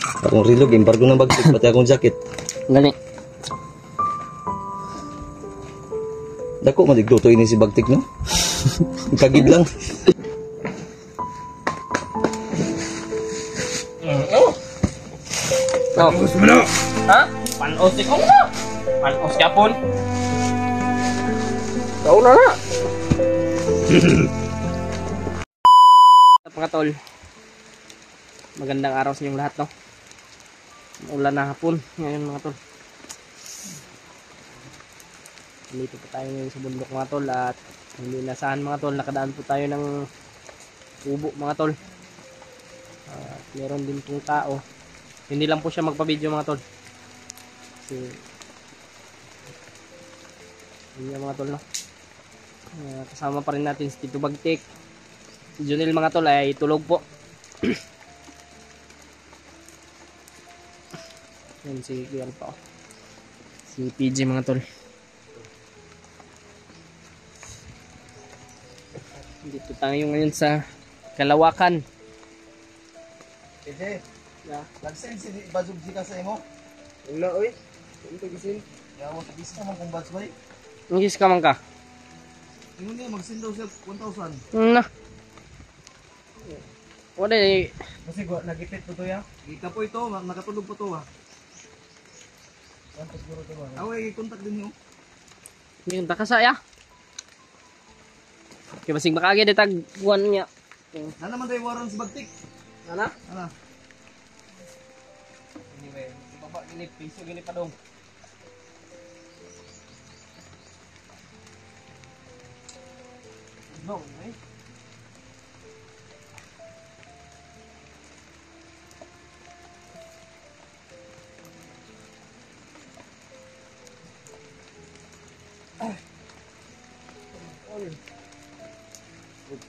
Akong rilog, embargo ng bagtik, pati akong jacket. Gani. Dako, maligluto ini si bagtik, no? Kagid lang. Panos mo na! Ha? Panos ikaw na! Panos ka po! Ikaw na na! Mga tol, magandang araw sa inyong lahat, no? Ulan na hapon ngayon mga tol. Dito po tayo ngayon sa bundok mga tol, at hindi nasahan mga tol, nakadaan po tayo ng ubo mga tol. At meron din pong tao. Hindi lang po siya magpa-video mga tol. Kasi hindi mga tol, no? Kasama pa rin natin si Tito Bagtik. Si Junel mga tol ay tulog po. Yan si Girl pa. Si PG mga tol. Dito tayo ngayon sa Kalawakan. Ehe, Yeah. nag-send si Bazug Zika sa imo? Wala oy. Ano gisin? Yawa, kabis naman kung Bads bay. Ngis ka man ka. Ingon niya, mag-send daw siya 1,000. Na. Wala eh. Kasi nagipit po to ya. Ika po ito, nakatulog po to ha. Quantos siguro to ha? Away, contact din niyo. Yung takasaya. Kaya basig makagi detag buwan niya. Na naman tayo waran si Bagtik. Ana? Ano? Anyway, baba gini piso gini pa dong. No, eh.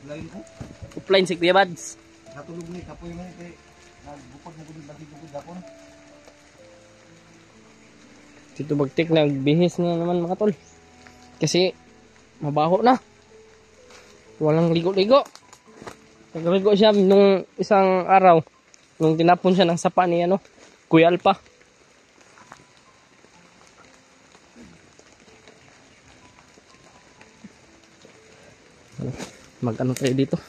Lain ko. Upline si Kuya Bads. Natulog ni kapoy man kay nagbukod mo gud lagi gud dapon. Tito Bagtik nagbihis na naman mga tol. Kasi mabaho na. Walang ligo-ligo. Nagligo siya nung isang araw nung tinapon siya ng sapa ni ano, Kuya Alpa. Mag-ano tayo dito?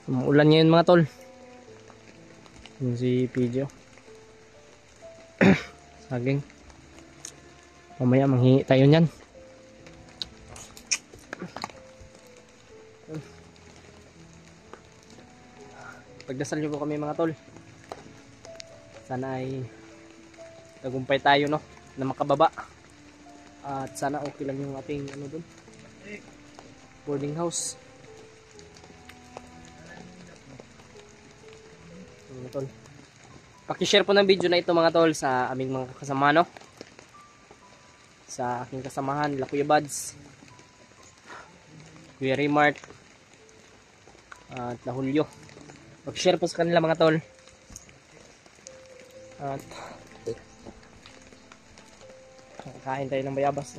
Umulan ngayon mga tol. Yung si Pijo. Saging. Mamaya manghingi tayo niyan. Pagdasal niyo po kami mga tol. Sana ay tagumpay tayo, no, na makababa. At sana okay lang yung ating ano dun, boarding house. Mga tol, paki-share po ng video na ito mga tol sa aming mga kasama, no, sa aking kasamahan, la Kuya Bads, Kuya Remart, at la Julio. Paki-share po sa kanila mga tol. At kakain tayo ng bayabas.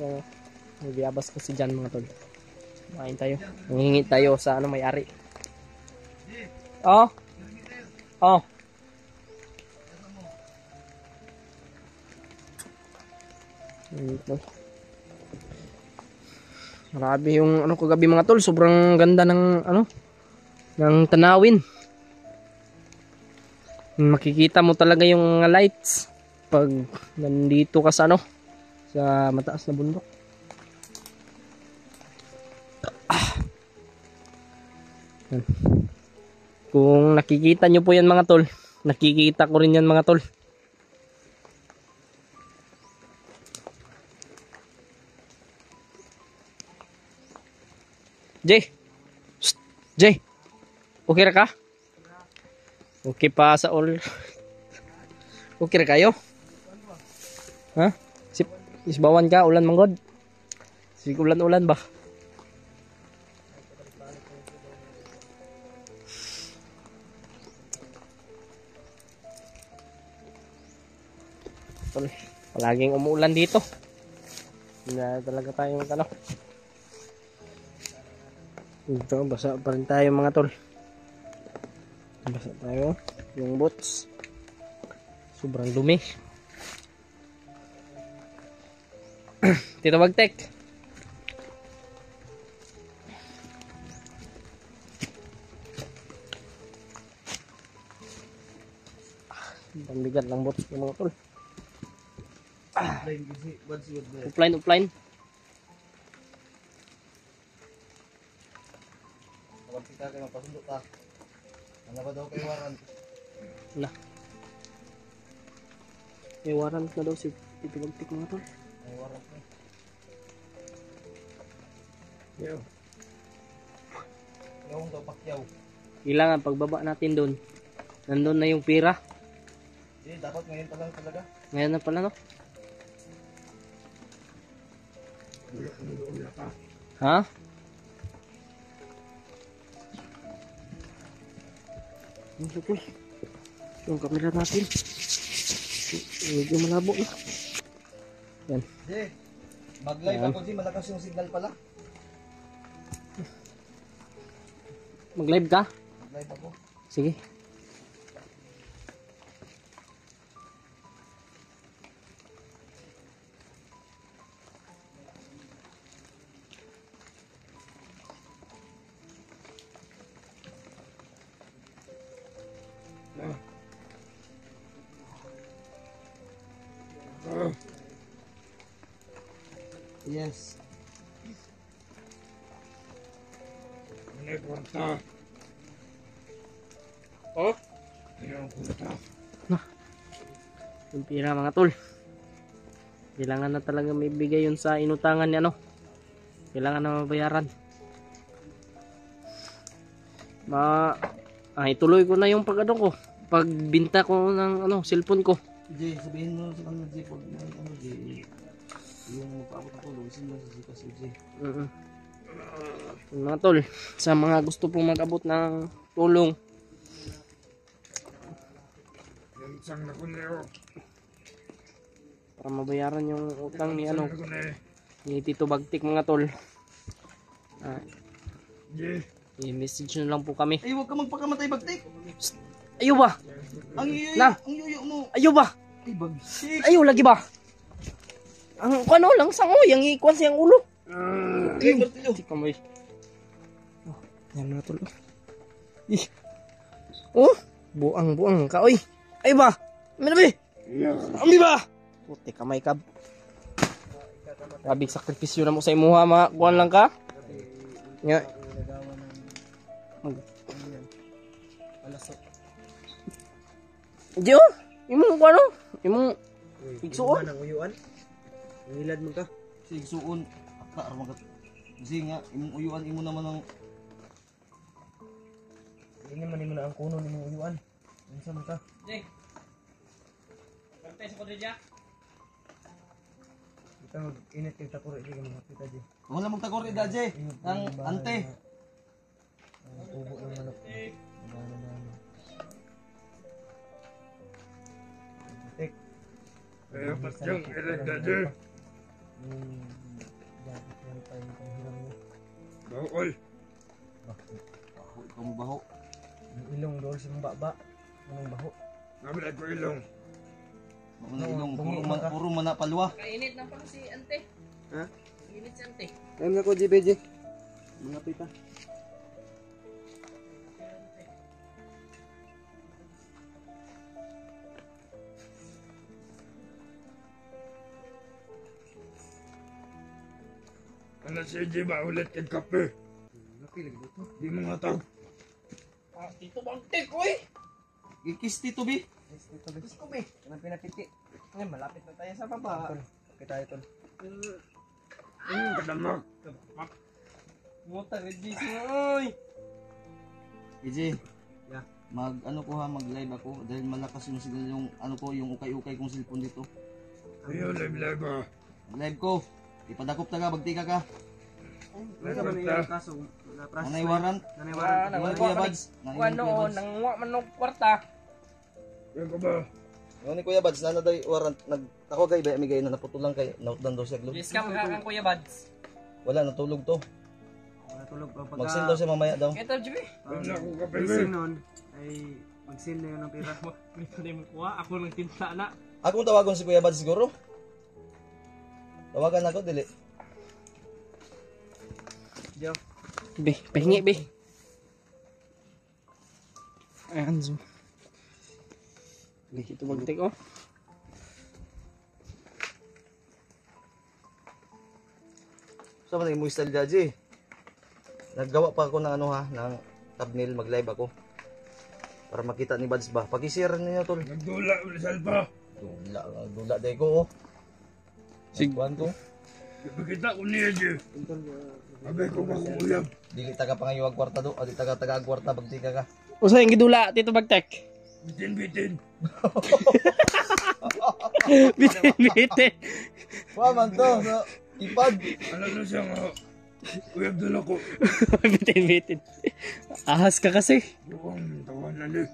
May bayabas kasi dyan mga tol. Kain tayo. Manghingi tayo sa ano, may-ari. Oh. Oh. Marami yung ano kagabi mga tol. Sobrang ganda ng ano, ng tanawin. Makikita mo talaga yung mga lights pag nandito ka sa ano, sa mataas na bundok. Kung nakikita nyo po yan mga tol, nakikita ko rin yan mga tol. Jay, shh, Jay, okay ra ka? Okay pa sa all. Okay ra kayo? Ha? Isbawan ka, ulan manggod. Sige ulan-ulan ba? Palaging umuulan dito. Hindi talaga tayo magkano. Ito, basa pa rin tayo mga tol. Basa tayo. Yung boots. Sobrang dumi. Tito Bagtek. Ang bigat ng boots ng mga tol. Offline, offline. Kapag kita kayo magpasundo ka, ano ba daw kayo waran? Na. May warrant na daw si Tito Bagtek mga tol. May waran ka. Yo. Yung daw pakyaw. Kailangan pagbaba natin doon. Nandun na yung pira. Dapat ngayon pa lang talaga. Ngayon na pala no? Ha? Yung camera natin. Medyo malabo na. Yan. Mag-live ako di, malakas yung signal pala. Mag-live ka? Mag-live ako. Sige. Yes. Oh? Yung pira mga tol. Kailangan na talaga may bigay yun sa inutangan niya no. Kailangan na mabayaran. Ituloy ko na yung ko. Pagbinta ko ng cellphone ko. Jay, sabihin mo sa kanila Jay, pag Jay, yung magpaabot ng tulong, isin mo sa sikas Jay. Mga tol, sa mga gusto pong mag-abot ng tulong, para mabayaran yung utang ni ni Tito Bagtek mga tol. I-message nyo lang po kami. Ay, huwag ka magpakamatay Bagtek. Ayaw ba? Ang yuyo mo. Ayaw ba? Ay, Bagtek. Ayaw lagi ba? Ang lang sangoy, ang ikuan siyang ulo. Ay, Bartilyo. Tika mo yan mga tol. Oh, buang ka oy. Ay ba? Minabi. Ambi ba? Puti kamay kab. Grabe sakripisyo na mo sa imuha mga kuan lang ka. Nga. Diyo, imong kuan no? Imong igsuon nang uyuan. Nangilad mo ka. Sigsuon. Akta ra ka. Kasi nga imong uyuan imo naman ang ini man imo na ang kuno nimong uyuan. Unsa man ka? Jay. Kantay sa kodya. Kita mag-init kay takore di ka makita di. Wala mong takore da Jay. Ang ante. Ang tubo ng manok. Kaya ba't yung elegante? Bawal. Baho, ikaw mo baho. Yung ilong doon sa mga baba. Anong baho? Nabilay ko ilong. Mga ilong, puro mana palwa. Kainit na pala si ante. Ha? Init si ante. Ayun ako, JBJ. Mga pita. Ano si Eji ba ulit kay kape? Napilig dito. Di mga tao. Tito Bagtek oy. Ikis Tito B. Gusto ko, be. Anong pinapiti? Ngayon, malapit na tayo sa baba. Okay tayo, tol. Kadamak. Muta ready oy. EJ. Yeah. Mag-live ako dahil malakas yung signal yung yung ukay-ukay kong cellphone dito. Ayaw live ba? Live ko. Ipadakop ta ka, bagtika ka. Wala naman yung kaso. Nanay warrant. Nanay warrant. Nanay Kuya Bads. Kuan noon nang wa man og kwarta. Ayaw ko ba? Yung ni Kuya Bads, na day warrant, ako gay, ba, amigay na naputulang kay, nautdan daw siya glove. Yes ka magkakang Kuya Bads. Wala, natulog to. Natulog pa Mag-send daw siya mamaya daw. Ito, Jimmy. Wala akong kape, be. Gising nun, ay mag-send na yun ng pera. Ito na yung kuha. Ako nang tinta na. Akong tawagon si Kuya Bads siguro. Tawagan ako, dili. Diyo. Be, pahingi, be. Ayan, zoom. Be, ito magtik, oh. Sa man mo style Jaji. Naggawa pa ako ng ano ha, ng thumbnail, mag-live ako. Para makita ni Bads ba. Paki-share niyo tol. Nagdula, Rizal pa. Dula day ko oh. Sigwan ko. Ipakita ko niya, Jay. Abay ko ba kung uyab? Dili taga pangayuwag kwarta do, adi taga kwarta bagtika ka. Usa yung gidula, Tito Bagtek. Bitin-bitin. Bitin. Wa man to, no. Ipad. Alam na siya nga. Uyab doon ako. Bitin. Ahas ka kasi. Buwang tawanan eh.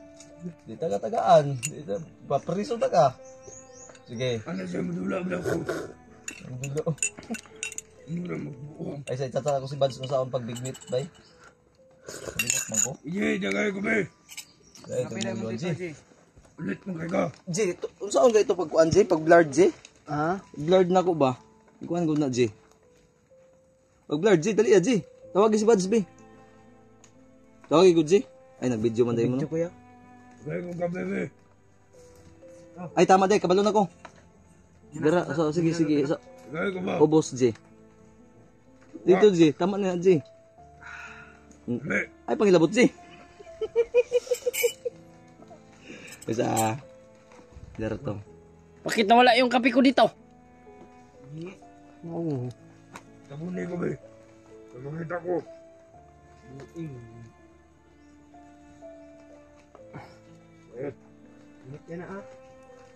Di taga-tagaan. Di papriso taga. Sige. Ano siya madula ba ako? Ang dulo. Mura magbuwang. Ay sa tata ko si Bads kung saan pag big meat bay. Binot man ko. Ije, dagay ko ba? Ay tumulong G. Ulit mo kay ka. G, saan ka ito pagkuan G? Pag blurred G? Ha? Blurred na ko ba? Ikuan ko na G. Pag blurred G, dali G. Tawagin si Bads B. Tawagin ko G. Ay nag-video man dahil mo no? Kuya. Dagay ko ka, bebe. Ay tama day, kabalo na ko. Dira, so, sige. So, Dagay ko ba? Obos G. Dito G, tama na G. Dali. Ay pangilabot G. Isa. Dira to. Bakit nawala yung kape ko dito? Oo. Tabunay ko ba? Pagkakita ko. Init yan na ah.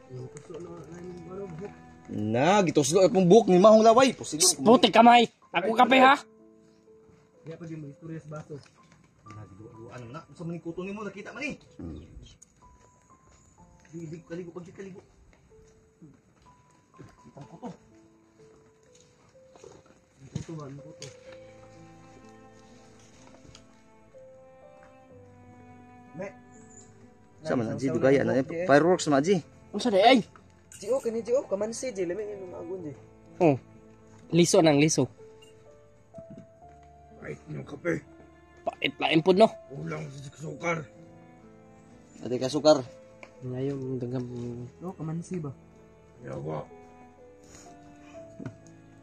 Yung puso na yung ano, buhok. Na, gituslo akong buhok ni Mahong Laway. Pusiguro ko. Putik kamay. Ako kape ha. Kaya pag yung istorya sa baso. Ano na? Sa maning kuto nimo nakita man ni. Di kaligo pag kaligo. Itang kuto. Ito ba? Ano ito? Me. Sa man G dugaya na fireworks ma G. Unsa day ay? Gio, kani Gio. Kamansi, Gio. Lamig yung mga agun, Gio. Oh. Liso nang liso. Kahit yung kape. Pait lain pud no. Ulang sa sukar. Ate ka sukar. Ngayon dagam No, kamansi ba? Yawa.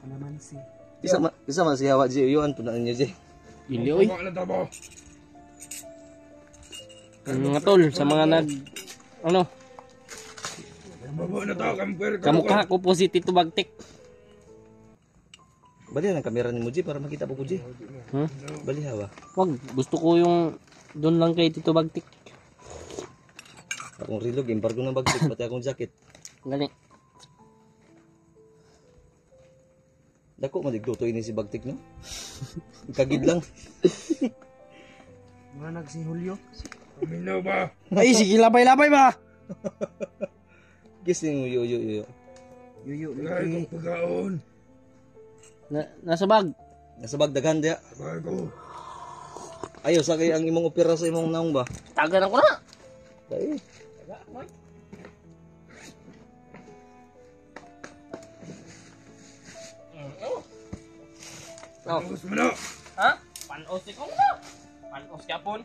Kalamansi. Isa man si Hawa G. Yuan to na ninyo G. ili oy. Tama na tabo. Mga tol sa mga nag ano, Babo na to. Kamper ka. kamukha ko po si Tito Bagtek. Bali ang kamera ni mo G para makita po ko G. Bali Hawa. Wag, gusto ko yung doon lang kay Tito Bagtek. Akong relo game pargo ng bagtik pati akong jacket. Gani. Dako madigduto ini si bagtik no. Kagid lang. Mga nagsihulyo. Paminaw ba? Ay, sige labay-labay ba? Kiss ni yo. Yuyo. Dagay ko pagkaon. Nasa bag. Nasa bagdagan dia. Dagay ko. Ayo sa kay ang imong opera sa imong naong ba? Tagan ako na. Dai. Oh. Tapos mo na. Ha? Panos ko na. Panos ka pon.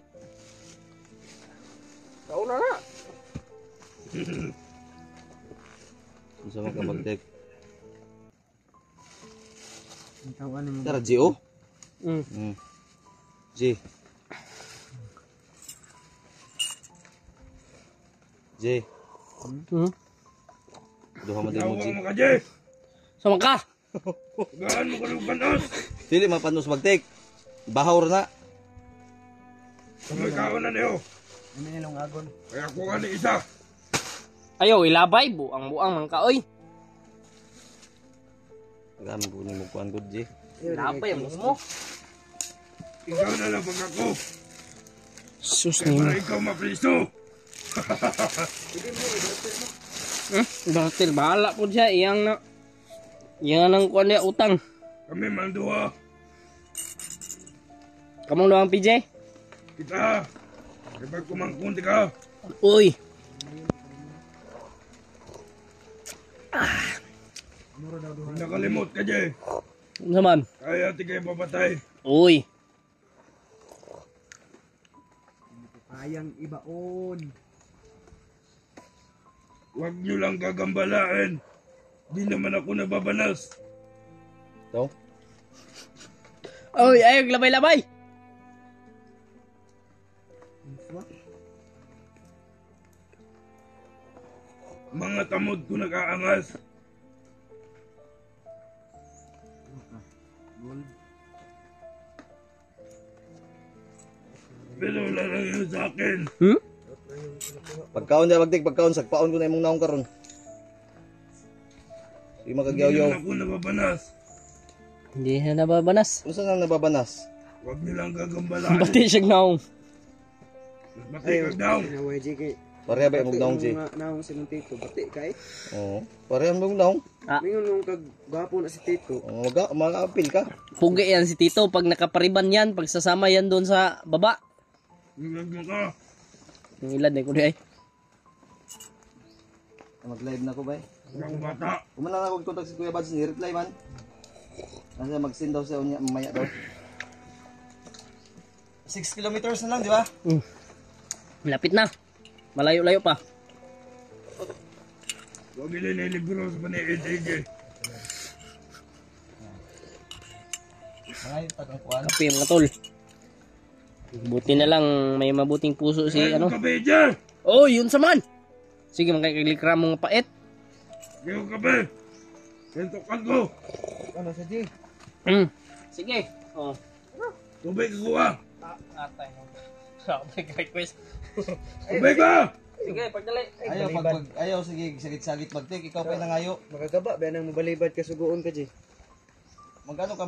Kauna na. Unsa man ka bagtik? Ikaw ano mo? Tara G oh. G. G. Duha man din mo G. Yawa mo ka, Jay. Sama ka. Gaan mo ka ng panos. Dili mapanos bagtik. Bahawr na. Kamay kaon na niyo. Ano nilang agon? Kaya ko ka ni isa. Ayaw, ilabay. Buang man ka, oy. Gamit ko ni mo kuan gud G. Ilabay mo mo. Ikaw na lang pag ako. Sus Kaya para ikaw mapriso. Dahil bahala po siya. Iyang nang kuha niya utang. Kami man duha. Kamong doang PJ? Kita. Kapag kumangkunti ka. Uy. Nakalimot ka, Jay. Ano naman? Kaya di kayo papatay. Uy. Ayang ibaon. Huwag nyo lang gagambalain. Di naman ako nababanas. Ito. Uy, ayog labay-labay. Mga tamod ko nag-aangas. Pero wala lang yun sa akin. Hmm? Pagkaon na magtig, pagkaon sagpaon ko na imong naong karon. Di Hindi makagyaw-yaw. naman ako nababanas. Hindi na nababanas. Unsa nang nababanas? Huwag nyo lang gagambalain. Bati siya naong. Bati ka daw. YG kay. Pareha ba imong naong, G? Naong si Tito. Bati kay. Oo. Pareha imong naong. Mingon nung kagwapo na si Tito. Oo, mag-apil ka. Pugi yan si Tito. Pag nakapariban yan, pag sasama yan doon sa baba. Huwag mo ka. Yung ilan eh, kundi ay. Mag-live na ko ba? Huwag bata. Kumana na ako contact si Kuya Bads, ni-reply man. Nasa mag-send daw siya unya mamaya daw. 6 kilometers na lang, di ba? Lapit na. Malayo-layo pa. Huwag nila nilibro sa paniid, AJ. Ay, tagang kuwan. Kape mga tol. Buti na lang may mabuting puso si ano. Kape, AJ! Oh, yun sa man. Sige, magkakalikra mong pait. Kayo kape. Sentokan ko. Ano sa G? Sige. Oh. Tubig kuha. Atay mo. Sabi request. Tubig ka! Sige, pagdali. Ayaw, sige, sagit-sagit magtik, ikaw pa nangayo. Magagaba ba nang mabalibad ka suguon ka G? Magano ka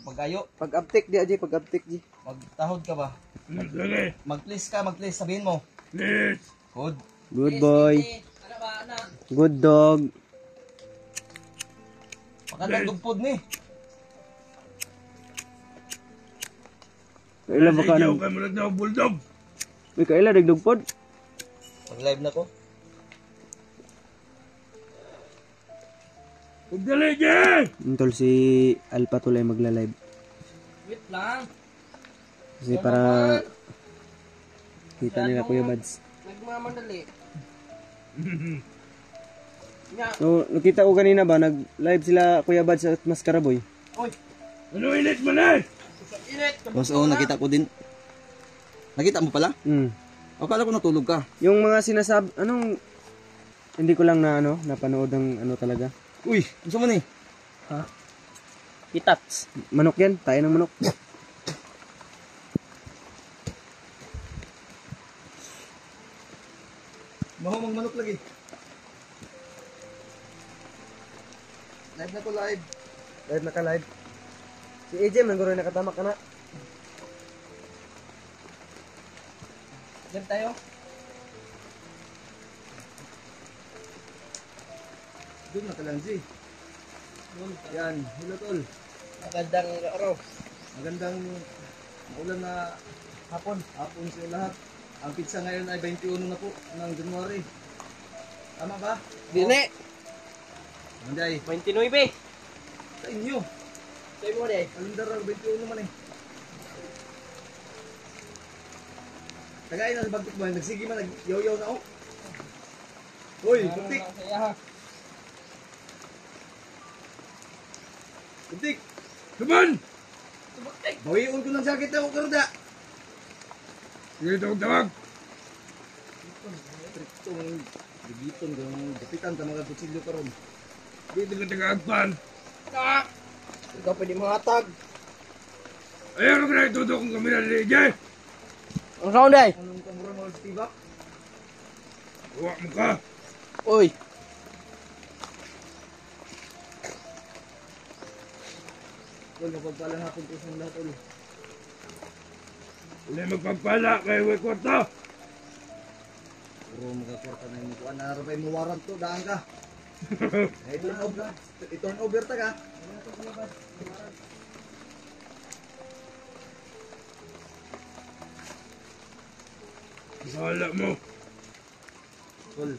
mag-ayo? Pag uptick di G, pag uptick G. Magtahod ka ba? Dali. Mag-please ka, mag-please, sabihin mo. Please. Good. Good boy. Ano ba, anak? Good dog. Magandang dugpod ni. Kaila ba ka Ikaw nang... kayo malag na bulldog. Uy, kaila dagdugpod? Mag-live na ko. Dali, AJ! Untol si Alpha tulay magla-live. Wait lang. Kasi para kita nila Kuya Bads. Nagmamadali. No, nakita ko kanina ba, nag-live sila Kuya Bads at Mascaraboy. Ano init mo na? Init. Boss, oo, nakita ko din. Nakita mo pala? Akala ko natulog ka. Yung mga sinasab... Anong... Hindi ko lang na napanood ng ano talaga. Uy, gusto mo ni? Itats. Manok yan, tayo ng manok. Mahumang manok lagi. Live na ko, live. Live na ka live. Si AJ, mangguro nakatamak ka na. Diyan tayo. Doon na ka lang, G. Yan, hello tol. Magandang araw. Magandang maulan na hapon sa lahat. Ang pizza ngayon ay 21 na po ng January. Tama ba? Dine. Hindi. 29. Sa inyo. Sabi mo de. Kalendar 21 naman eh. Tagay na sa bagtik mo. Nagsige man, nag-yaw-yaw na oh. Hoy, putik. Putik. Saban! Bawiun ko ng sakit na ako karuda. Sige, tawag-tawag. Itong gigiton kung gapitan ta mga kutsilyo karon. Dito ka taga-agpan. Ikaw pwede mahatag. Ayaw ka na ituto kong kami na ni AJ. Ang sound ay. Anong kamura mga tibak? Huwag mo ka. Uy. Tol, mapagpalang hapon ko sa lahat tol. Wala magpagpala kay Uwe Kwarta. Puro mga kwarta na yung kuan. Narapay mo warrant to, daan ka. Turn over. I-turn over ta ka. Bahala mo. Tol.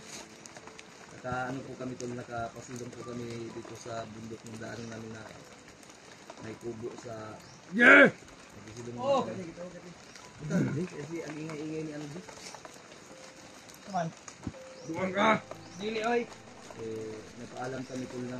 Ano po kami tol, nakapasilong po kami dito sa bundok ng daan namin na may kubo sa Yeah! pasilong oh. Kasi ang ingay-ingay ni ano di. Come on. Duwang ka. Dili, oy. Napaalam kami tol na